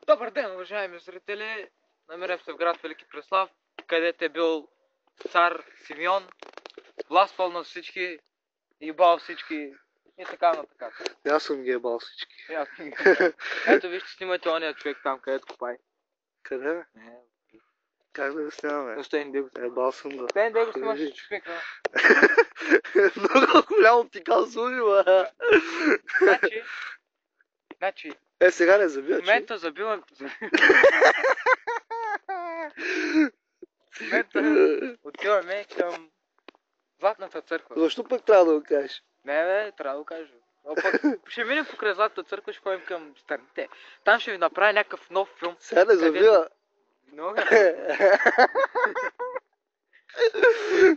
Добър ден, уважаеми зрители! Намирам се в град Велики Преслав, където е бил цар Симеон, властвал на всички, ебал всички и така нататък. Аз съм ги ебал всички. Ето вижте, снимайте ония човек там, където копай. Къде бе? Как да го снимаме? Остани да го снимаш. Ебал съм го. Остани да го снимаш човек, а? Много голямо ти казвам, бе. Значи, Сега не забива, в момента забивам... В момента отиваме към Златната църква. Защо пък трябва да го кажеш? Не бе, трябва да го кажа. Ще минем покрай Златната църква, ще ходим към страните. Там ще ви направя някакъв нов филм. Сега не забива. Много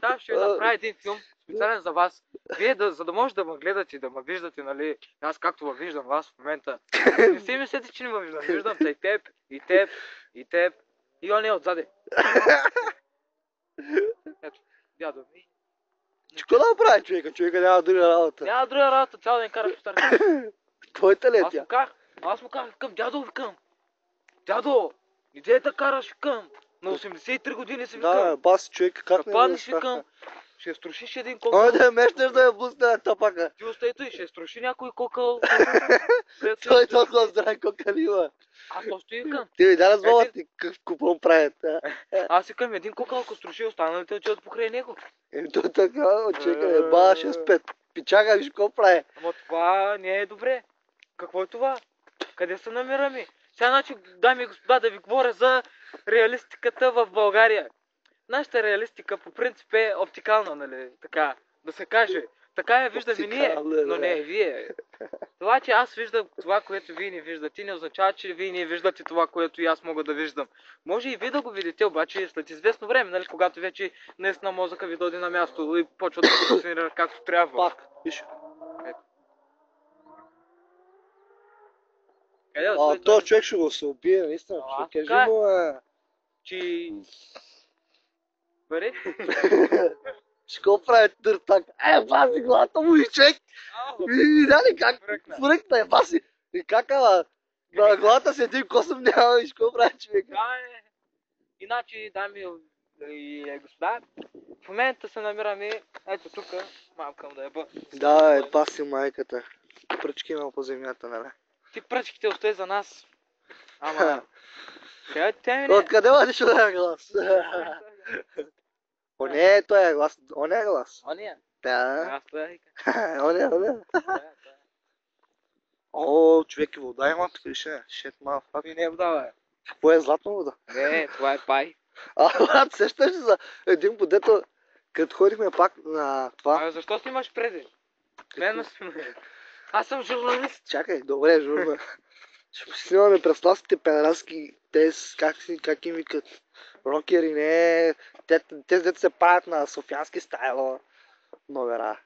Там ще ви направя един филм специален за вас. Вие, за да може да ме гледате, да ме виждате, нали, аз както ме виждам вас в момента. Не си мислете, че не ме виждам. Виждам и теб, и теб, и теб, и он е отзаде. Ето, дядо ми. Че какво да направи човека? Човека няма друга работа. Няма друга работа, цял ден караш по старка. Твоята ли е тя? Аз му казах, викам, дядо, викам. Дядо, иде да караш, викам. На 83 години си викам. Да, бас човека, как не паднеш, викам. Ще струшиш един кокъл. Ой, да мечташ да я пусне на тапака. Ти остай той, ще струши някой кокъл. Той толкова здраве кокъл има. Аз още викам. Ти ми да разбават ти какъв купон правят. Аз викам, един кокъл, ако струши, останалите отиват покрай него. То така, чекай, ба 6-5. Пичага, виж какво прави. Ама това не е добре. Какво е това? Къде се намираме? Сега, значи, дами и господа, да ви говоря за реалистиката в България. Нашата реалистика по принцип е оптикална, нали? Така, да се каже. Така я виждаме ние, но не и вие. Това, че аз виждам това, което вие не виждате, не означава, че вие не виждате това, което и аз мога да виждам. Може и вие да го видите, обаче след известно време, нали? Когато вече наистина мозъка ви дойде на място и почва да функционира както трябва. Пак, виж. То човек ще го се убие, наистина. Ще кажи му, че... Бъде? Ще го прави търтак. Баси главата му и човек. Видя ли как? Фръкна, баси. И как, ама? На главата си един косъм няма, виж какво прави човек. Да, иначе, дами и господа, в момента се намираме, ето тук, малко да еба. Да, баси майката. Пръчки има по земята, нали? Ти пръчките остай за нас. Ама... Откъде бъдеш този глас? Оне, той е глас. Оне е глас. Оне? Да. Оне. О, човек, и вода има тук, више. Шет малък. Ами не е вода, бе. Какво е златна вода? Не, това е пай. Брат, сещаш ли за един подето, като ходихме пак на това? Защо снимаш преди? Мен снимай. Аз съм журналист. Чакай, добре, журналист. Ще снимаме преславските педераски, как им викат, рокери, не, тези дето се правят на софиански стайл номера.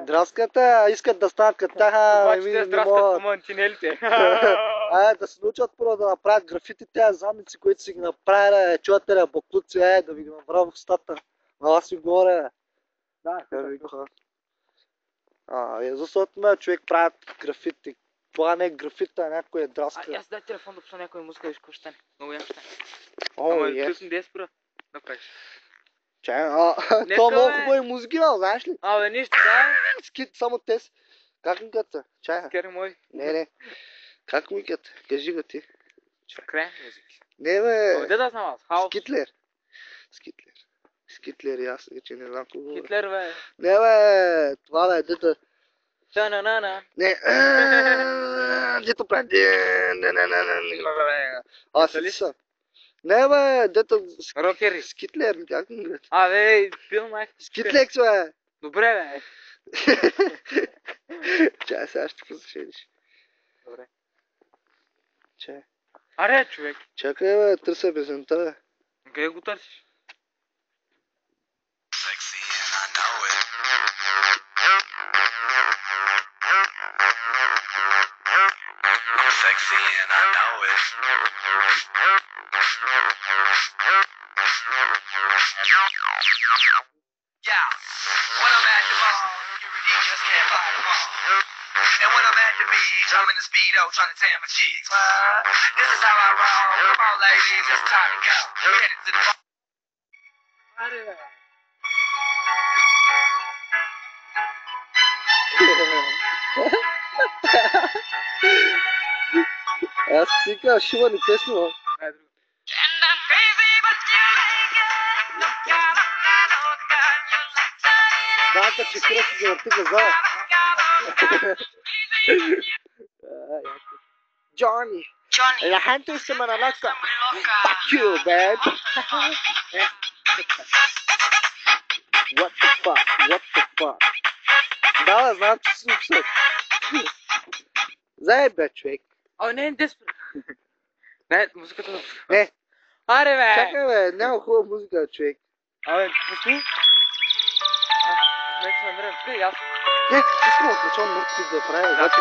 Драската, искат да станат като тяха, обаче те драскат по мантинелите. Да се научат първо да направят графити, тези задници, които си ги направят, чувате ли, боклуци, да ви ги направя в устата. На вас ви говоря. Да, защото ме човек правят графити. Това не е графита, някой е драска. Аз дай телефон да пусна някоя музика, виж какво ще стане. Много яко ще стане. О, ес. Клюсни 10 спра. Да правиш. Чай, то много хубави музики, знаеш ли? Абе, нищо, да. Скит, само тези. Как ми ката? Чай. Скери мой. Не. Как ми ката? Кажи го ти. Край музики. Не бе. Абе, да знам аз. Хаос. Скитлер и аз, че не знам какво. Хитлер, бе. Не бе, това бе, дето. Та-на-на-на. Не, дето прави. Аз ли съм? Не бе, дето... Рокери. Скитлер, как ми град? Абе, пил майка. Скитлекс, бе. Добре, бе. Чай, сега ще послушаш. Добре. Чай. Аре, човек. Чакай, бе, търся песента, бе. Къде го търсиш? Sexy and I know it. Yeah, when I'm at the mall, security just can't buy them all. And when I'm at the beach, I'm in the speedo trying to tan my cheeks. This is how I roll. Come on, ladies, it's time to go. We're headed to the bar. अरे भाई Стига, шива ни песни, бе. And I'm crazy, but you like it. Look out, look out, you like to. Дака, че кръси да върти газа. Johnny. La gente se me relaxa. Fuck you, babe. What the fuck? What the fuck? Да, знам, че си обсъд. Заебе, човек. О, не, деспер. Не, музиката... Не, Аре, бе! чакай, бе, няма хубава музика, човек. Абе, пусни. Не се намирам тук и аз. Не, искам от начало много да правя, обаче